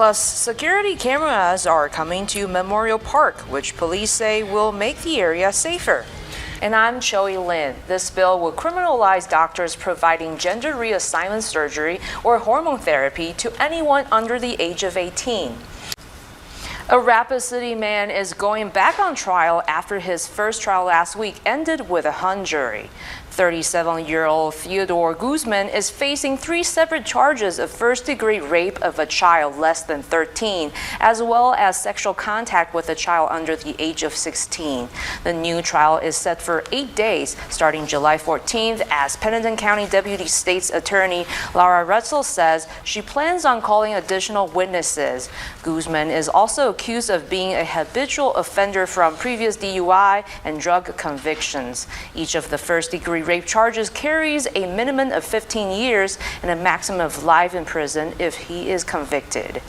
Plus, security cameras are coming to Memorial Park, which police say will make the area safer. And I'm Joey Lin. This bill will criminalize doctors providing gender reassignment surgery or hormone therapy to anyone under the age of 18. A Rapid City man is going back on trial after his first trial last week ended with a hung jury. 37-year-old Theodore Guzman is facing 3 separate charges of first-degree rape of a child less than 13, as well as sexual contact with a child under the age of 16. The new trial is set for 8 days, starting July 14th, as Pennington County Deputy State's Attorney Laura Retzel says she plans on calling additional witnesses. Guzman is also accused of being a habitual offender from previous DUI and drug convictions. Each of the first-degree rape charges carries a minimum of 15 years and a maximum of life in prison if he is convicted.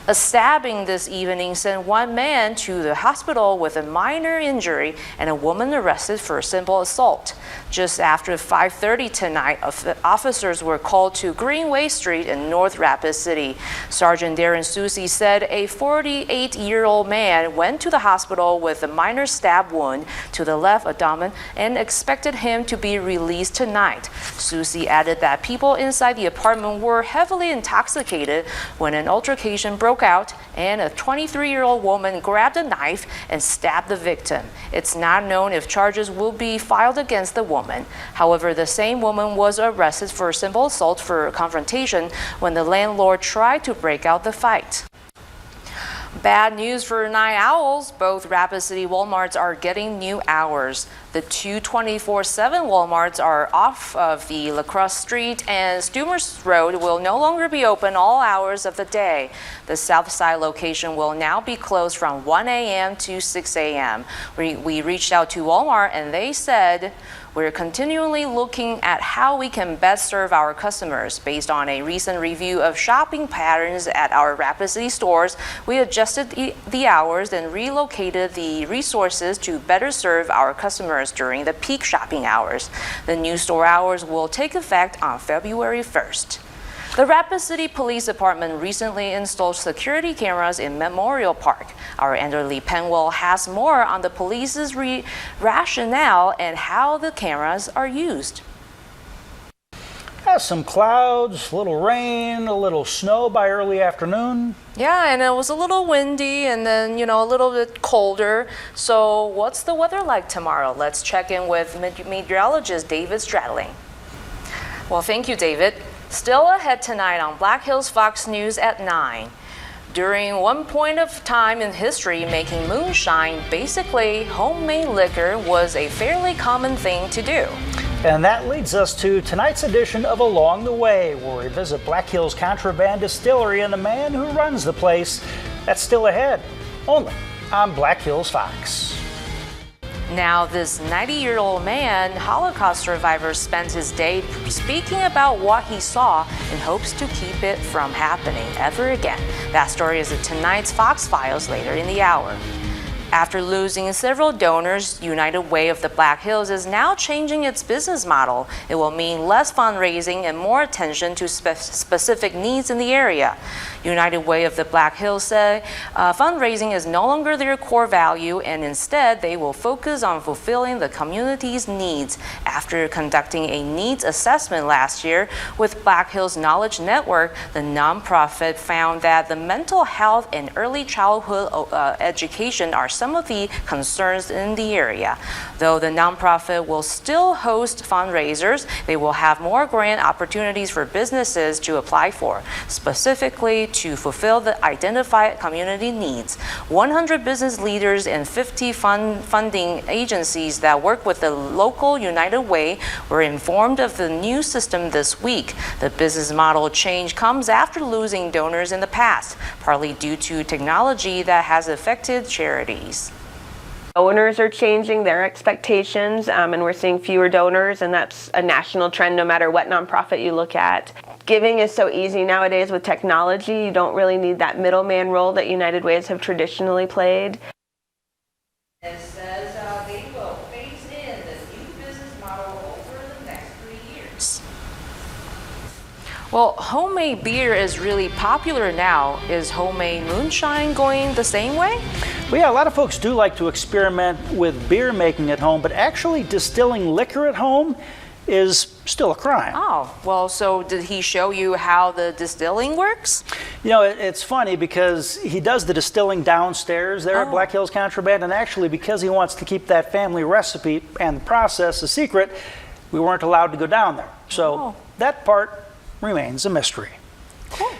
A stabbing this evening sent one man to the hospital with a minor injury and a woman arrested for simple assault. Just after 5:30 tonight, officers were called to Greenway Street in North Rapid City. Sergeant Darren Susi said a 48-year-old man went to the hospital with a minor stab wound to the left abdomen and expected him to be released tonight. Susi added that people inside the apartment were heavily intoxicated when an altercation broke out and a 23-year-old woman grabbed a knife and stabbed the victim. It's not known if charges will be filed against the woman. However, the same woman was arrested for simple assault for confrontation when the landlord tried to break out the fight. Bad news for night owls. Both Rapid City Walmarts are getting new hours. The two 24/7 Walmarts are off of the Lacrosse Street and Stummers Road will no longer be open all hours of the day. The South Side location will now be closed from 1 a.m. to 6 a.m. We reached out to Walmart and they said, "We're continually looking at how we can best serve our customers. Based on a recent review of shopping patterns at our Rapid City stores, we adjusted the hours and relocated the resources to better serve our customers during the peak shopping hours. The new store hours will take effect on February 1st. The Rapid City Police Department recently installed security cameras in Memorial Park. Our Anderly Penwell has more on the police's rationale and how the cameras are used. Some clouds, a little rain, a little snow by early afternoon. Yeah, and it was a little windy and then, a little bit colder. So what's the weather like tomorrow? Let's check in with meteorologist David Stradling. Well, thank you, David. Still ahead tonight on Black Hills Fox News at 9. During one point of time in history, making moonshine, basically homemade liquor, was a fairly common thing to do. And that leads us to tonight's edition of Along the Way, where we visit Black Hills Contraband Distillery and the man who runs the place. That's still ahead, only on Black Hills Fox. Now, this 90-year-old man, Holocaust survivor, spends his day speaking about what he saw and hopes to keep it from happening ever again. That story is in tonight's Fox Files later in the hour. After losing several donors, United Way of the Black Hills is now changing its business model. It will mean less fundraising and more attention to specific needs in the area. United Way of the Black Hills say fundraising is no longer their core value, and instead they will focus on fulfilling the community's needs. After conducting a needs assessment last year with Black Hills Knowledge Network, the nonprofit found that the mental health and early childhood education are some of the concerns in the area. Though the nonprofit will still host fundraisers, they will have more grant opportunities for businesses to apply for, specifically to fulfill the identified community needs. 100 business leaders and 50 funding agencies that work with the local United Way were informed of the new system this week. The business model change comes after losing donors in the past, partly due to technology that has affected charities. Donors are changing their expectations, and we're seeing fewer donors, and that's a national trend no matter what nonprofit you look at. Giving is so easy nowadays with technology. You don't really need that middleman role that United Ways have traditionally played. It says they will phase in the new business model over the next 3 years. Well, homemade beer is really popular now. Is homemade moonshine going the same way? Well, yeah, a lot of folks do like to experiment with beer making at home, but actually distilling liquor at home is still a crime. Oh, well, so did he show you how the distilling works? You know, it's funny because he does the distilling downstairs there at Black Hills Contraband, and actually because he wants to keep that family recipe and the process a secret, we weren't allowed to go down there. So that part remains a mystery. Cool.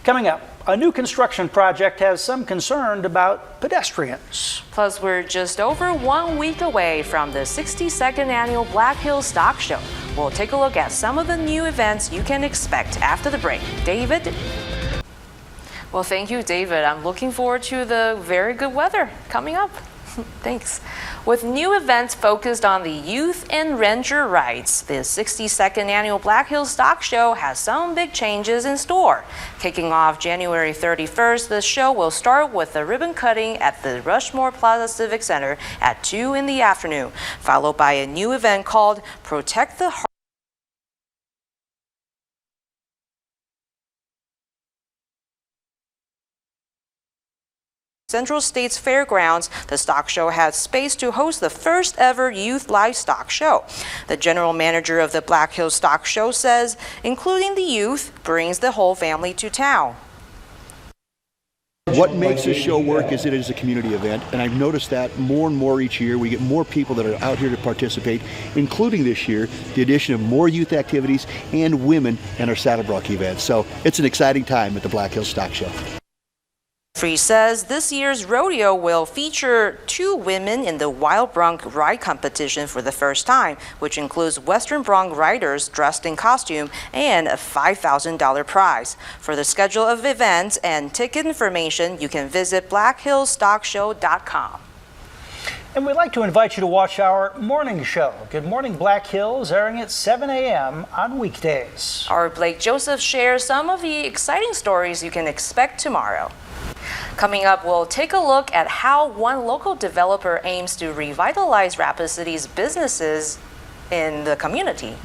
Coming up, a new construction project has some concern about pedestrians. Plus, we're just over 1 week away from the 62nd annual Black Hills Stock Show. We'll take a look at some of the new events you can expect after the break. David? Well, thank you, David. I'm looking forward to the very good weather coming up. Thanks. With new events focused on the youth and ranger rides, the 62nd annual Black Hills Stock Show has some big changes in store. Kicking off January 31st, the show will start with a ribbon cutting at the Rushmore Plaza Civic Center at 2 in the afternoon, followed by a new event called Protect the Heart. Central States Fairgrounds, the stock show has space to host the first ever youth livestock show. The general manager of the Black Hills Stock Show says including the youth brings the whole family to town. What makes this show work is it is a community event, and I've noticed that more and more each year. We get more people that are out here to participate, including this year, the addition of more youth activities and women in our Saddlebrook event. So it's an exciting time at the Black Hills Stock Show. Free says this year's rodeo will feature 2 women in the Wild Bronc Ride competition for the first time, which includes Western Bronc riders dressed in costume and a $5,000 prize. For the schedule of events and ticket information, you can visit blackhillsstockshow.com. And we'd like to invite you to watch our morning show, Good Morning Black Hills, airing at 7 a.m. on weekdays. Our Blake Joseph shares some of the exciting stories you can expect tomorrow. Coming up, we'll take a look at how one local developer aims to revitalize Rapid City's businesses in the community.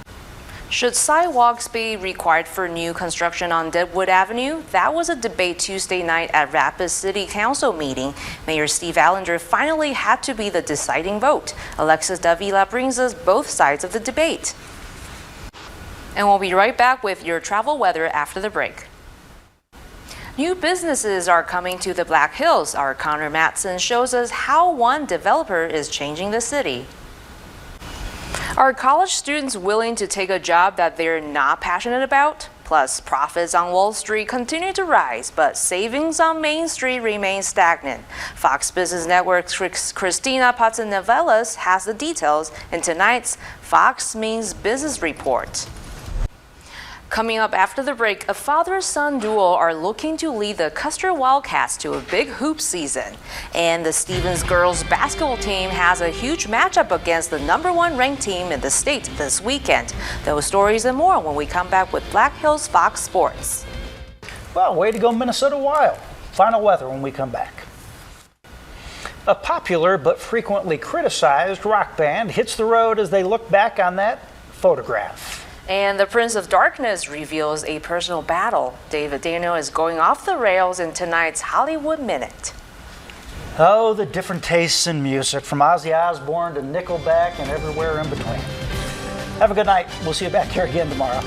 Should sidewalks be required for new construction on Deadwood Avenue? That was a debate Tuesday night at Rapid City Council meeting. Mayor Steve Allender finally had to be the deciding vote. Alexis Davila brings us both sides of the debate. And we'll be right back with your travel weather after the break. New businesses are coming to the Black Hills. Our Connor Matson shows us how one developer is changing the city. Are college students willing to take a job that they're not passionate about? Plus, profits on Wall Street continue to rise, but savings on Main Street remain stagnant. Fox Business Network's Christina Patsanevelas has the details in tonight's Fox Means Business Report. Coming up after the break, a father-son duo are looking to lead the Custer Wildcats to a big hoop season. And the Stevens girls basketball team has a huge matchup against the #1 ranked team in the state this weekend. Those stories and more when we come back with Black Hills Fox Sports. Well, way to go Minnesota Wild. Final weather when we come back. A popular but frequently criticized rock band hits the road as they look back on that photograph. And the Prince of Darkness reveals a personal battle. David Daniel is going off the rails in tonight's Hollywood Minute. Oh, the different tastes in music, from Ozzy Osbourne to Nickelback and everywhere in between. Have a good night. We'll see you back here again tomorrow.